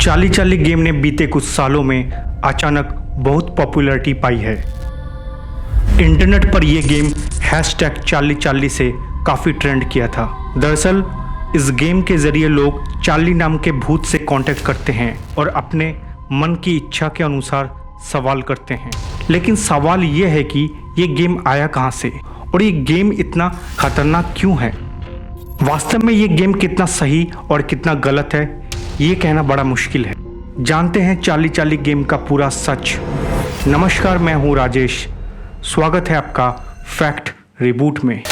चाली चाली गेम ने बीते कुछ सालों में अचानक बहुत पॉपुलैरिटी पाई है। इंटरनेट पर यह गेम #चाली से काफ़ी ट्रेंड किया था। दरअसल इस गेम के ज़रिए लोग चार्ली नाम के भूत से कांटेक्ट करते हैं और अपने मन की इच्छा के अनुसार सवाल करते हैं। लेकिन सवाल यह है कि ये गेम आया कहाँ से और ये गेम इतना खतरनाक क्यों है। वास्तव में ये गेम कितना सही और कितना गलत है ये कहना बड़ा मुश्किल है। जानते हैं चाली चाली गेम का पूरा सच। नमस्कार, मैं हूँ राजेश। स्वागत है आपका फैक्ट रिबूट में।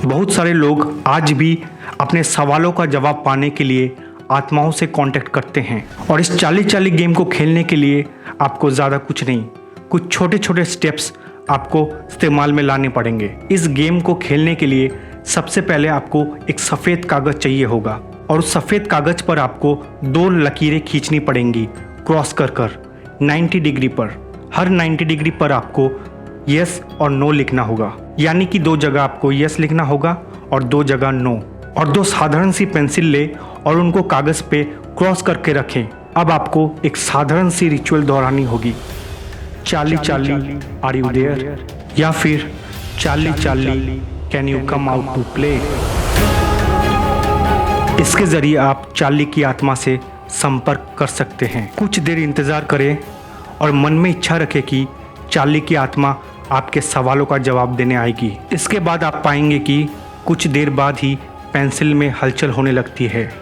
बहुत सारे लोग आज भी अपने सवालों का जवाब पाने के लिए आत्माओं से कांटेक्ट करते हैं और इस चाली चाली गेम को खेलने के लिए आपको ज़्यादा कुछ नहीं, कुछ छोटे छोटे स्टेप्स आपको इस्तेमाल में लाने पड़ेंगे। इस गेम को खेलने के लिए सबसे पहले आपको एक सफ़ेद कागज़ चाहिए होगा और उस सफ़ेद कागज़ पर आपको 2 लकीरें खींचनी पड़ेंगी क्रॉस कर 90 डिग्री पर। हर 90 डिग्री पर आपको यस और नो लिखना होगा, यानी कि 2 जगह आपको यस लिखना होगा और 2 जगह नो। और 2 साधारण सी पेंसिल ले और उनको कागज़ पे क्रॉस करके रखें। अब आपको एक साधारण सी रिचुअल दोहरानी होगी, चाली चाली आर यू देयर, या फिर Charlie Charlie can you come out to play. इसके ज़रिए आप चाली की आत्मा से संपर्क कर सकते हैं। कुछ देर इंतज़ार करें और मन में इच्छा रखें कि चाली की आत्मा आपके सवालों का जवाब देने आएगी। इसके बाद आप पाएंगे कि कुछ देर बाद ही पेंसिल में हलचल होने लगती है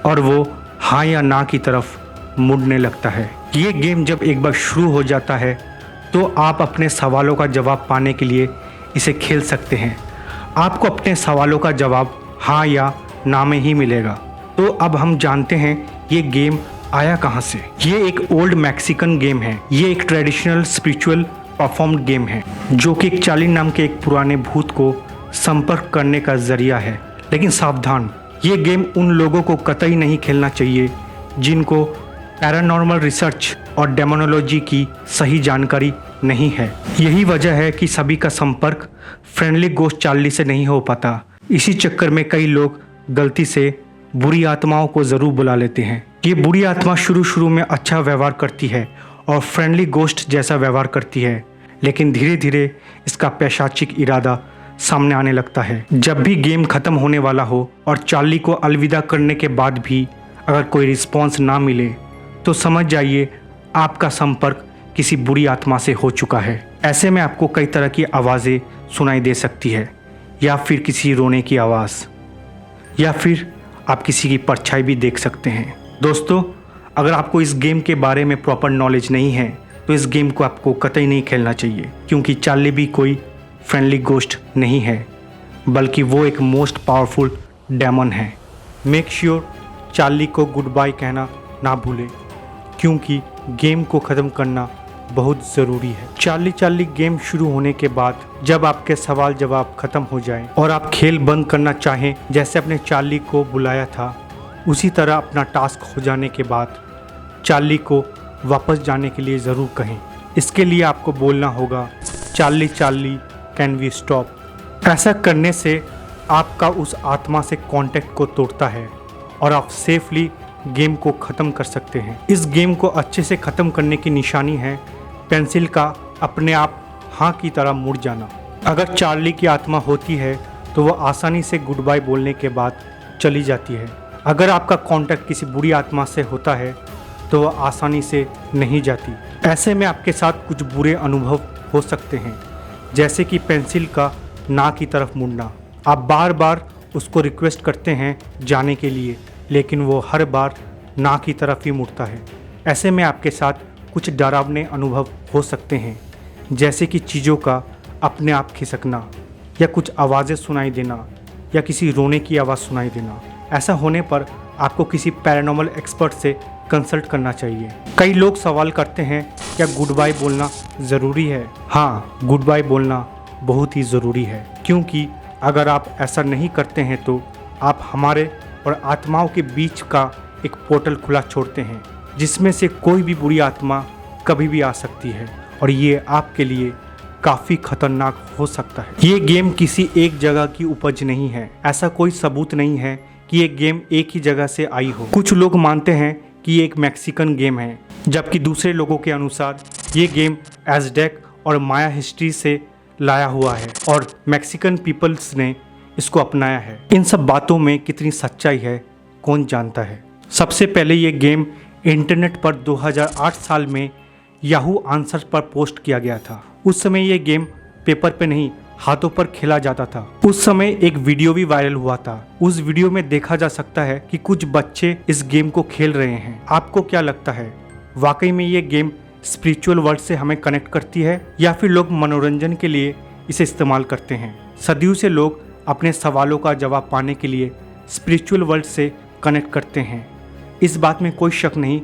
और वो हाँ या ना की तरफ मुड़ने लगता है। ये गेम जब एक बार शुरू हो जाता है तो आप अपने सवालों का जवाब पाने के लिए इसे खेल सकते हैं। आपको अपने सवालों का जवाब हाँ या ना में ही मिलेगा। तो अब हम जानते हैं ये गेम आया कहाँ से। ये एक ओल्ड मैक्सिकन गेम है। ये एक ट्रेडिशनल स्पिरिचुअल परफॉर्म्ड गेम है जो कि एक चाली नाम के एक पुराने भूत को संपर्क करने का जरिया है। लेकिन सावधान, ये गेम उन लोगों को कतई नहीं खेलना चाहिए जिनको पैरानॉर्मल रिसर्च और डेमोनोलॉजी की सही जानकारी नहीं है। यही वजह है कि सभी का संपर्क फ्रेंडली गोस्ट चार्ली से नहीं हो पाता। इसी चक्कर में कई लोग गलती से बुरी आत्माओं को ज़रूर बुला लेते हैं। ये बुरी आत्मा शुरू में अच्छा व्यवहार करती है और फ्रेंडली गोस्ट जैसा व्यवहार करती है, लेकिन धीरे धीरे इसका पैशाचिक इरादा सामने आने लगता है। जब भी गेम ख़त्म होने वाला हो और चार्ली को अलविदा करने के बाद भी अगर कोई रिस्पॉन्स ना मिले तो समझ जाइए आपका संपर्क किसी बुरी आत्मा से हो चुका है। ऐसे में आपको कई तरह की आवाज़ें सुनाई दे सकती है, या फिर किसी रोने की आवाज़, या फिर आप किसी की परछाई भी देख सकते हैं। दोस्तों, अगर आपको इस गेम के बारे में प्रॉपर नॉलेज नहीं है तो इस गेम को आपको कतई नहीं खेलना चाहिए, क्योंकि चार्ली भी कोई फ्रेंडली गोस्ट नहीं है, बल्कि वो एक मोस्ट पावरफुल डेमन है। मेक श्योर चार्ली को गुड बाय कहना ना भूलें, क्योंकि गेम को ख़त्म करना बहुत ज़रूरी है। चाली चाली गेम शुरू होने के बाद जब आपके सवाल जवाब ख़त्म हो जाएं और आप खेल बंद करना चाहें, जैसे अपने चार्ली को बुलाया था उसी तरह अपना टास्क हो जाने के बाद चार्ली को वापस जाने के लिए ज़रूर कहें। इसके लिए आपको बोलना होगा, Charlie Charlie can we stop. ऐसा करने से आपका उस आत्मा से कांटेक्ट को तोड़ता है और आप सेफली गेम को ख़त्म कर सकते हैं। इस गेम को अच्छे से ख़त्म करने की निशानी है पेंसिल का अपने आप हाँ की तरह मुड़ जाना। अगर चार्ली की आत्मा होती है तो वह आसानी से गुड बाय बोलने के बाद चली जाती है। अगर आपका कांटेक्ट किसी बुरी आत्मा से होता है तो वह आसानी से नहीं जाती। ऐसे में आपके साथ कुछ बुरे अनुभव हो सकते हैं, जैसे कि पेंसिल का ना की तरफ मुड़ना। आप बार बार उसको रिक्वेस्ट करते हैं जाने के लिए, लेकिन वो हर बार ना की तरफ ही मुड़ता है। ऐसे में आपके साथ कुछ डरावने अनुभव हो सकते हैं, जैसे कि चीज़ों का अपने आप खिसकना, या कुछ आवाज़ें सुनाई देना, या किसी रोने की आवाज़ सुनाई देना। ऐसा होने पर आपको किसी पैरानॉर्मल एक्सपर्ट से कंसल्ट करना चाहिए। कई लोग सवाल करते हैं, क्या गुड बाय बोलना ज़रूरी है? हाँ, गुड बाय बोलना बहुत ही ज़रूरी है, क्योंकि अगर आप ऐसा नहीं करते हैं तो आप हमारे और आत्माओं के बीच का एक पोर्टल खुला छोड़ते हैं, जिसमें से कोई भी बुरी आत्मा कभी भी आ सकती है और ये आपके लिए काफ़ी खतरनाक हो सकता है। ये गेम किसी एक जगह की उपज नहीं है। ऐसा कोई सबूत नहीं है कि ये गेम एक ही जगह से आई हो। कुछ लोग मानते हैं कि ये एक मैक्सिकन गेम है, जबकि दूसरे लोगों के अनुसार ये गेम एज़टेक और माया हिस्ट्री से लाया हुआ है और मैक्सिकन पीपल्स ने इसको अपनाया है। इन सब बातों में कितनी सच्चाई है कौन जानता है। सबसे पहले ये गेम इंटरनेट पर 2008 साल में याहू आंसर्स पर पोस्ट किया गया था। उस समय ये गेम पेपर पे नहीं हाथों पर खेला जाता था। उस समय एक वीडियो भी वायरल हुआ था। उस वीडियो में देखा जा सकता है कि कुछ बच्चे इस गेम को खेल रहे हैं। आपको क्या लगता है, वाकई में ये गेम स्पिरिचुअल वर्ल्ड से हमें कनेक्ट करती है या फिर लोग मनोरंजन के लिए इसे इस्तेमाल करते हैं? सदियों से लोग अपने सवालों का जवाब पाने के लिए स्पिरिचुअल वर्ल्ड से कनेक्ट करते हैं। इस बात में कोई शक नहीं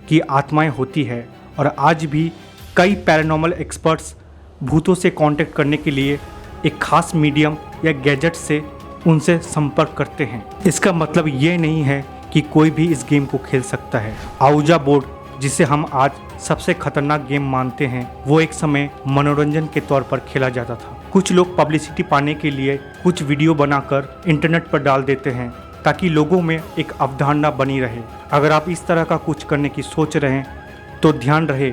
कि आत्माएं होती है और आज भी कई पैरानॉर्मल एक्सपर्ट्स भूतों से कांटेक्ट करने के लिए एक खास मीडियम या गैजेट से उनसे संपर्क करते हैं। इसका मतलब ये नहीं है कि कोई भी इस गेम को खेल सकता है। आउजा बोर्ड, जिसे हम आज सबसे खतरनाक गेम मानते हैं, वो एक समय मनोरंजन के तौर पर खेला जाता था। कुछ लोग पब्लिसिटी पाने के लिए कुछ वीडियो बनाकर इंटरनेट पर डाल देते हैं ताकि लोगों में एक अवधारणा बनी रहे। अगर आप इस तरह का कुछ करने की सोच रहे हैं तो ध्यान रहे,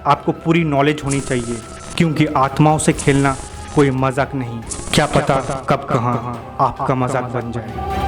आपको पूरी नॉलेज होनी चाहिए, क्योंकि आत्माओं से खेलना कोई मजाक नहीं। क्या पता कब कहाँ आपका मजाक बन जाए।